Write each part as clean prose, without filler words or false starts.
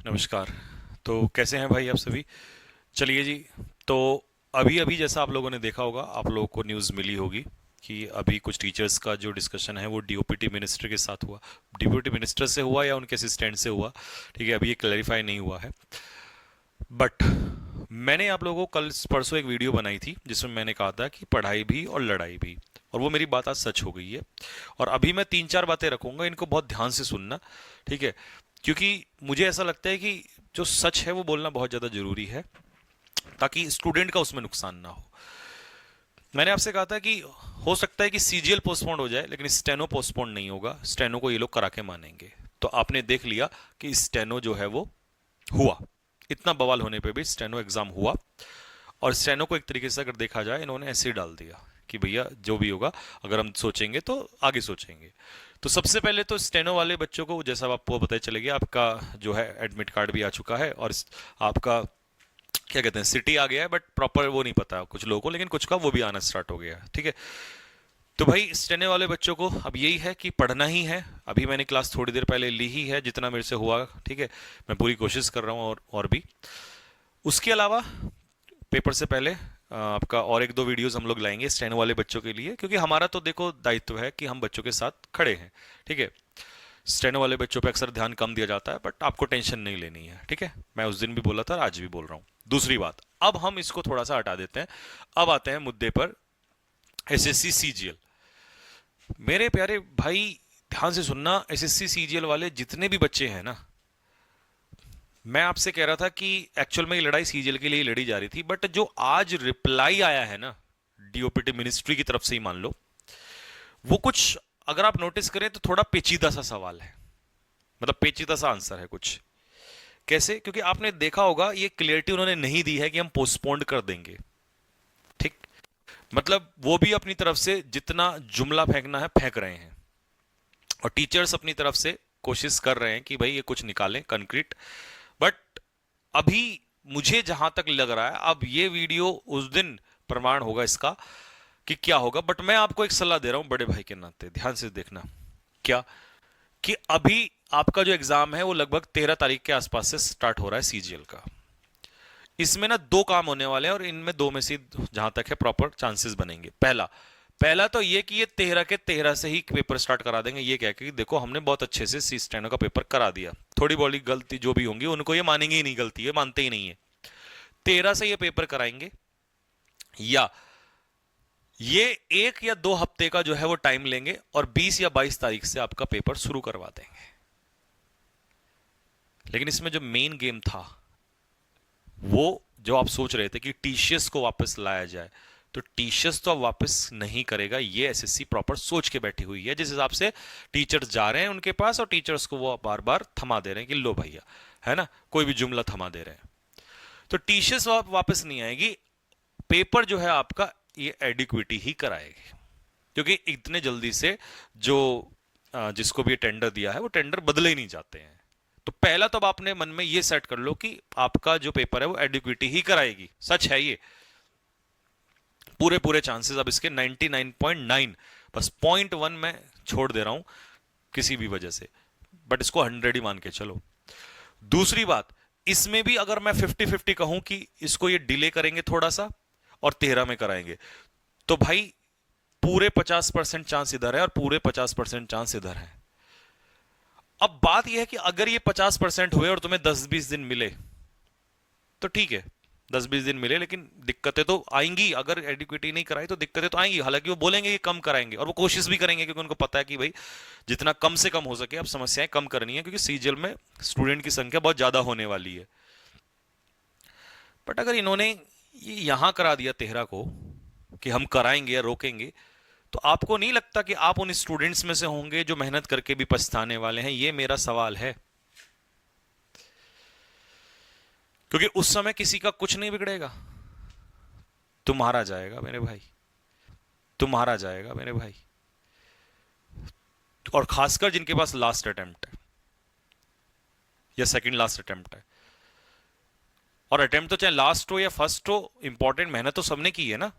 नमस्कार। तो कैसे हैं भाई आप सभी? चलिए जी। तो अभी अभी जैसा आप लोगों ने देखा होगा, आप लोगों को न्यूज़ मिली होगी कि अभी कुछ टीचर्स का जो डिस्कशन है वो डीओपीटी मिनिस्टर के साथ हुआ। डीओपीटी मिनिस्टर से हुआ या उनके असिस्टेंट से हुआ, ठीक है, अभी ये क्लैरिफाई नहीं हुआ है। बट मैंने आप लोगों को कल परसों एक वीडियो बनाई थी जिसमें मैंने कहा था कि पढ़ाई भी और लड़ाई भी, और वो मेरी बात आज सच हो गई है। और अभी मैं तीन चार बातें रखूंगा, इनको बहुत ध्यान से सुनना, ठीक है? क्योंकि मुझे ऐसा लगता है कि जो सच है वो बोलना बहुत ज़्यादा जरूरी है, ताकि स्टूडेंट का उसमें नुकसान ना हो। मैंने आपसे कहा था कि हो सकता है कि सीजीएल पोस्टपोन हो जाए, लेकिन स्टेनो पोस्टपोन नहीं होगा। स्टेनो को ये लोग करा के मानेंगे। तो आपने देख लिया कि स्टेनो जो है वो हुआ। इतना बवाल होने पे भी स्टेनो एग्जाम हुआ। और स्टेनो को एक तरीके से अगर देखा जाए, इन्होंने ऐसे ही डाल दिया कि भैया जो भी होगा, अगर हम सोचेंगे तो आगे सोचेंगे। तो सबसे पहले तो स्टेनो वाले बच्चों को, जैसा आपको पता चले गया, आपका जो है एडमिट कार्ड भी आ चुका है, और आपका क्या कहते हैं सिटी आ गया है, बट प्रॉपर वो नहीं पता कुछ लोगों को, लेकिन कुछ का वो भी आना स्टार्ट हो गया है, ठीक है? तो भाई स्टेने वाले बच्चों को अब यही है कि पढ़ना ही है। अभी मैंने क्लास थोड़ी देर पहले ली ही है, जितना मेरे से हुआ, ठीक है। मैं पूरी कोशिश कर रहा हूँ, और भी उसके अलावा पेपर से पहले आपका और एक दो वीडियोस हम लोग लाएंगे स्टेनो वाले बच्चों के लिए, क्योंकि हमारा तो देखो दायित्व है कि हम बच्चों के साथ खड़े हैं, ठीक है। स्टेनो वाले बच्चों पे अक्सर ध्यान कम दिया जाता है, बट आपको टेंशन नहीं लेनी है, ठीक है। मैं उस दिन भी बोला था और आज भी बोल रहा हूँ। दूसरी बात, अब हम इसको थोड़ा सा हटा देते हैं। अब आते हैं मुद्दे पर, एसएससी सीजीएल। मेरे प्यारे भाई, ध्यान से सुनना। एसएससी सीजीएल वाले जितने भी बच्चे हैं ना, मैं आपसे कह रहा था कि एक्चुअल में ये लड़ाई सीजीएल के लिए ही लड़ी जा रही थी, बट जो आज रिप्लाई आया है ना डीओपीटी मिनिस्ट्री की तरफ से ही, मान लो वो कुछ, अगर आप नोटिस करें तो थोड़ा पेचीदा सा सवाल है, मतलब पेचीदा सा आंसर है कुछ। कैसे? क्योंकि आपने देखा होगा ये क्लियरिटी उन्होंने नहीं दी है कि हम पोस्टपोन्ड कर देंगे, ठीक। मतलब वो भी अपनी तरफ से जितना जुमला फेंकना है फेंक रहे हैं, और टीचर्स अपनी तरफ से कोशिश कर रहे हैं कि भाई ये कुछ निकालें कंक्रीट। बट अभी मुझे जहां तक लग रहा है, अब ये वीडियो उस दिन प्रमाण होगा इसका कि क्या होगा। बट मैं आपको एक सलाह दे रहा हूं बड़े भाई के नाते, ध्यान से देखना। क्या? कि अभी आपका जो एग्जाम है वो लगभग 13 तारीख के आसपास से स्टार्ट हो रहा है सीजीएल का। इसमें ना दो काम होने वाले हैं, और इनमें दो में से जहां तक है प्रॉपर चांसेस बनेंगे। पहला पहला तो ये कि ये 13 के 13 से ही पेपर स्टार्ट करा देंगे, ये कह के कि देखो हमने बहुत अच्छे से सी स्टेनो का पेपर करा दिया। थोड़ी बड़ी गलती जो भी होंगी उनको ये मानेंगे ही नहीं, गलती है मानते ही नहीं है। 13 से ये पेपर कराएंगे, या ये 1 या 2 हफ्ते का जो है वो टाइम लेंगे और 20 या 22 तारीख से आपका पेपर शुरू करवा देंगे। लेकिन इसमें जो मेन गेम था, वो जो आप सोच रहे थे कि टीसीएस को वापस लाया जाए, तो टीसीएस तो अब वापस नहीं करेगा। ये एसएससी प्रॉपर सोच के बैठी हुई है, जिस हिसाब से टीचर्स जा रहे हैं उनके पास, और टीचर्स को वो बार बार थमा दे रहे हैं कि लो भैया, है ना, कोई भी जुमला थमा दे रहे हैं। तो टीसीएस वापस नहीं आएगी। पेपर जो है आपका ये एडिक्विटी ही कराएगी, क्योंकि इतने जल्दी से जो जिसको भी ये टेंडर दिया है वो टेंडर बदले ही नहीं जाते हैं। तो पहला तो अब आपने मन में ये सेट कर लो कि आपका जो पेपर है वो एडिक्विटी ही कराएगी। सच है ये, पूरे पूरे चांसेस अब इसके 99.9, बस 0.1 मैं छोड़ दे रहा हूं किसी भी वजह से, बट इसको 100 ही मान के चलो। दूसरी बात, इसमें भी अगर मैं 50-50 कहूं कि इसको ये डिले करेंगे थोड़ा सा और 13 में कराएंगे, तो भाई पूरे 50% चांस इधर है और पूरे 50% चांस इधर है। अब बात यह है कि अगर ये 50% हुए और तुम्हें 10-20 दिन मिले तो ठीक है, 10-20 दिन मिले, लेकिन दिक्कतें तो आएंगी। अगर एडिक्विटी नहीं कराई तो दिक्कतें तो आएंगी। हालांकि वो बोलेंगे कि कम कराएंगे, और वो कोशिश भी करेंगे, क्योंकि उनको पता है कि भाई जितना कम से कम हो सके अब समस्याएं कम करनी है, क्योंकि सीजीएल में स्टूडेंट की संख्या बहुत ज्यादा होने वाली है। बट अगर इन्होंने ये यहां करा दिया 13 को कि हम कराएंगे या रोकेंगे, तो आपको नहीं लगता कि आप उन स्टूडेंट्स में से होंगे जो मेहनत करके भी पछताने वाले हैं? ये मेरा सवाल है। क्योंकि उस समय किसी का कुछ नहीं बिगड़ेगा, तुम्हारा जाएगा मेरे भाई, तुम्हारा जाएगा मेरे भाई। और खासकर जिनके पास लास्ट अटेम्प्ट है या सेकंड लास्ट अटेम्प्ट है। और अटेम्प्ट तो चाहे लास्ट हो या फर्स्ट हो, इंपॉर्टेंट मेहनत तो सबने की है ना।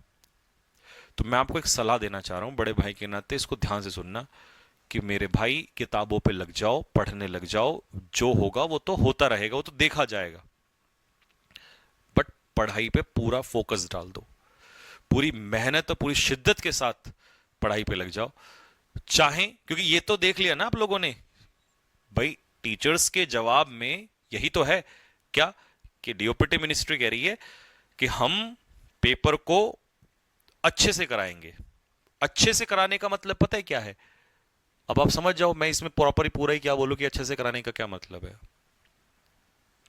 तो मैं आपको एक सलाह देना चाह रहा हूं बड़े भाई के नाते, इसको ध्यान से सुनना। कि मेरे भाई किताबों पे लग जाओ, पढ़ने लग जाओ, जो होगा वो तो होता रहेगा, वो तो देखा जाएगा, बट पढ़ाई पे पूरा फोकस डाल दो, पूरी मेहनत और पूरी शिद्दत के साथ पढ़ाई पे लग जाओ। चाहे, क्योंकि ये तो देख लिया ना आप लोगों ने भाई, टीचर्स के जवाब में यही तो है क्या, कि डीओपीटी मिनिस्ट्री कह रही है कि हम पेपर को अच्छे से कराएंगे। अच्छे से कराने का मतलब पता है क्या है? अब आप समझ जाओ, मैं इसमें प्रॉपर पूरा ही क्या बोलूं कि अच्छे से कराने का क्या मतलब है,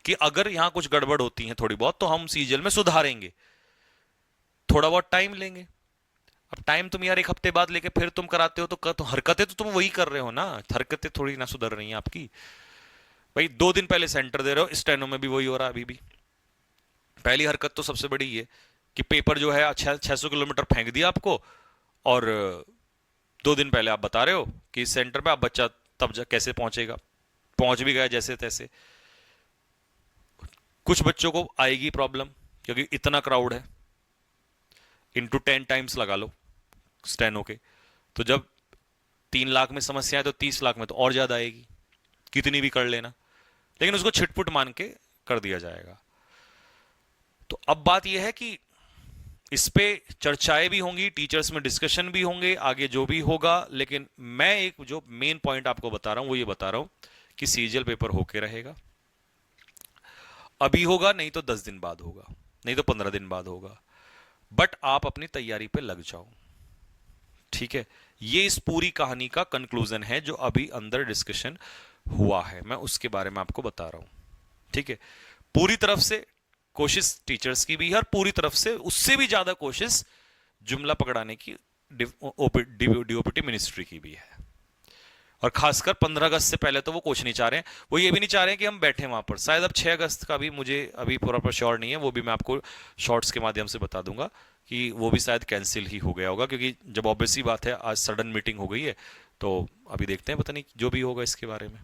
कि अगर यहां कुछ गड़बड़ होती है थोड़ी बहुत तो हम सीजीएल में सुधारेंगे, थोड़ा बहुत टाइम लेंगे। अब टाइम तुम यार एक हफ्ते बाद लेके फिर तुम कराते हो तो हरकतें तो तुम वही कर रहे हो ना, हरकतें थोड़ी ना सुधर रही हैं आपकी। भाई 2 दिन पहले सेंटर दे रहे हो, स्टेनो में भी वही हो रहा है अभी भी। पहली हरकत तो सबसे बड़ी ये कि पेपर जो है 600 किलोमीटर फेंक दिया आपको, और 2 दिन पहले आप बता रहे हो कि इस सेंटर पे आप बच्चा तब कैसे पहुंचेगा, पहुंच भी गया जैसे तैसे। कुछ बच्चों को आएगी प्रॉब्लम क्योंकि इतना क्राउड है, इंटू 10 टाइम्स लगा लो स्टेनो के, तो जब 3 लाख में समस्या है तो 30 लाख में तो और ज्यादा आएगी, कितनी भी कर लेना, लेकिन उसको छिटपुट मान के कर दिया जाएगा। तो अब बात यह है कि इस पे चर्चाएं भी होंगी, टीचर्स में डिस्कशन भी होंगे, आगे जो भी होगा, लेकिन मैं एक जो मेन पॉइंट आपको बता रहा हूं वो ये बता रहा हूं कि सीजीएल पेपर होके रहेगा। अभी होगा नहीं तो 10 दिन बाद होगा, नहीं तो 15 दिन बाद होगा, बट आप अपनी तैयारी पे लग जाओ। ठीक है, ये इस पूरी कहानी का कंक्लूजन है जो अभी अंदर डिस्कशन हुआ है, मैं उसके बारे में आपको बता रहा हूं। ठीक है, पूरी तरफ से कोशिश टीचर्स की भी है और पूरी तरफ से उससे भी ज्यादा कोशिश जुमला पकड़ाने की डीओपीटी मिनिस्ट्री की भी है। और खासकर 15 अगस्त से पहले तो वो कुछ नहीं चाह रहे हैं, वो ये भी नहीं चाह रहे हैं कि हम बैठे वहां पर। शायद अब 6 अगस्त का भी मुझे अभी प्रॉपर श्योर नहीं है, वो भी मैं आपको शॉर्ट्स के माध्यम से बता दूंगा कि वो भी शायद कैंसिल ही हो गया होगा, क्योंकि जब ऑब्वियसली बात है आज सडन मीटिंग हो गई है, तो अभी देखते हैं, पता नहीं जो भी होगा इसके बारे में।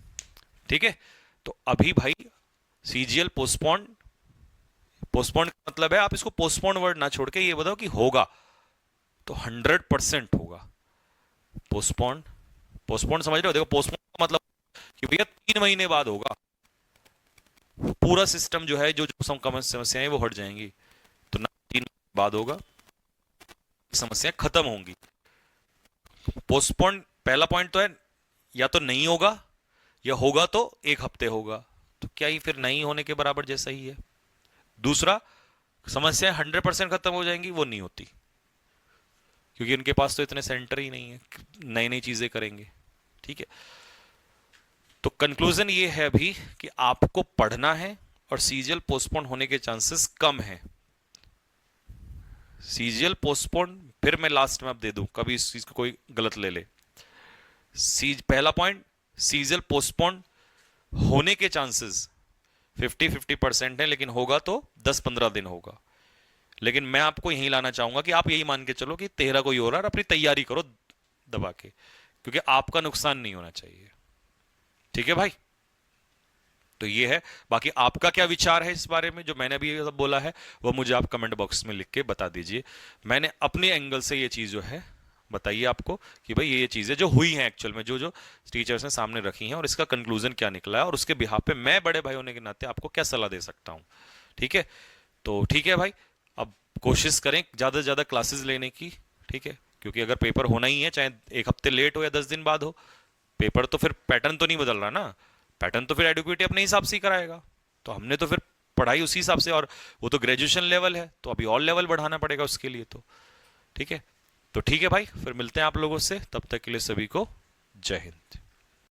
ठीक है, तो अभी भाई सीजीएल पोस्टपोन, पोस्टपोन का मतलब है आप इसको पोस्टपोन वर्ड ना छोड़ के ये बताओ कि होगा तो 100% होगा। पोस्टपोन, पोस्टपोन समझ रहे हो? देखो पोस्टपोन का मतलब कि भैया 3 महीने बाद होगा, पूरा सिस्टम जो है, जो जो समस्याएं वो हट जाएंगी, तो ना 3 महीने बाद होगा, समस्याएं खत्म होंगी। पोस्टपोन पहला पॉइंट तो है, या तो नहीं होगा या होगा तो 1 हफ्ते होगा, तो क्या ही फिर नहीं होने के बराबर जैसा ही है। दूसरा, समस्याएं 100% खत्म हो जाएंगी, वो नहीं होती, क्योंकि उनके पास तो इतने सेंटर ही नहीं है, नई नई चीजें करेंगे। ठीक है, तो कंक्लूजन ये है अभी कि आपको पढ़ना है और सीजीएल पोस्टपोन होने के चांसेस कम है। सीजीएल पोस्टपोन, फिर मैं लास्ट में अब दे दूं, कभी इस चीज को कोई गलत ले ले। पहला पॉइंट, सीजीएल पोस्टपोन होने के चांसेस 50-50% है, लेकिन होगा तो 10-15 दिन होगा। लेकिन मैं आपको यही लाना चाहूंगा कि आप यही मान के चलो कि 13 को ही हो रहा है, और अपनी तैयारी करो दबा के, क्योंकि आपका नुकसान नहीं होना चाहिए। ठीक है भाई, तो ये है। बाकी आपका क्या विचार है इस बारे में, जो मैंने अभी ये सब बोला है वो मुझे आप कमेंट बॉक्स में लिख के बता दीजिए। मैंने अपने एंगल से ये चीज जो है बताइए आपको कि भाई ये चीजें जो हुई हैं एक्चुअल में, जो जो टीचर्स ने सामने रखी हैं, और इसका कंक्लूजन क्या निकला है, और उसके बिहाफ पे मैं बड़े भाई होने के नाते आपको क्या सलाह दे सकता हूं। ठीक है, तो ठीक है भाई, अब कोशिश करें ज्यादा से ज्यादा क्लासेस लेने की। ठीक है, क्योंकि अगर पेपर होना ही है, चाहे 1 हफ्ते लेट हो या 10 दिन बाद हो, पेपर तो फिर पैटर्न तो नहीं बदल रहा ना, पैटर्न तो फिर एडुकेटी अपने हिसाब से ही कराएगा, तो हमने तो फिर पढ़ाई उसी हिसाब से, और वो तो ग्रेजुएशन लेवल है, तो अभी और लेवल बढ़ाना पड़ेगा उसके लिए। तो ठीक है, तो ठीक है भाई, फिर मिलते हैं आप लोगों से, तब तक के लिए सभी को जय हिंद।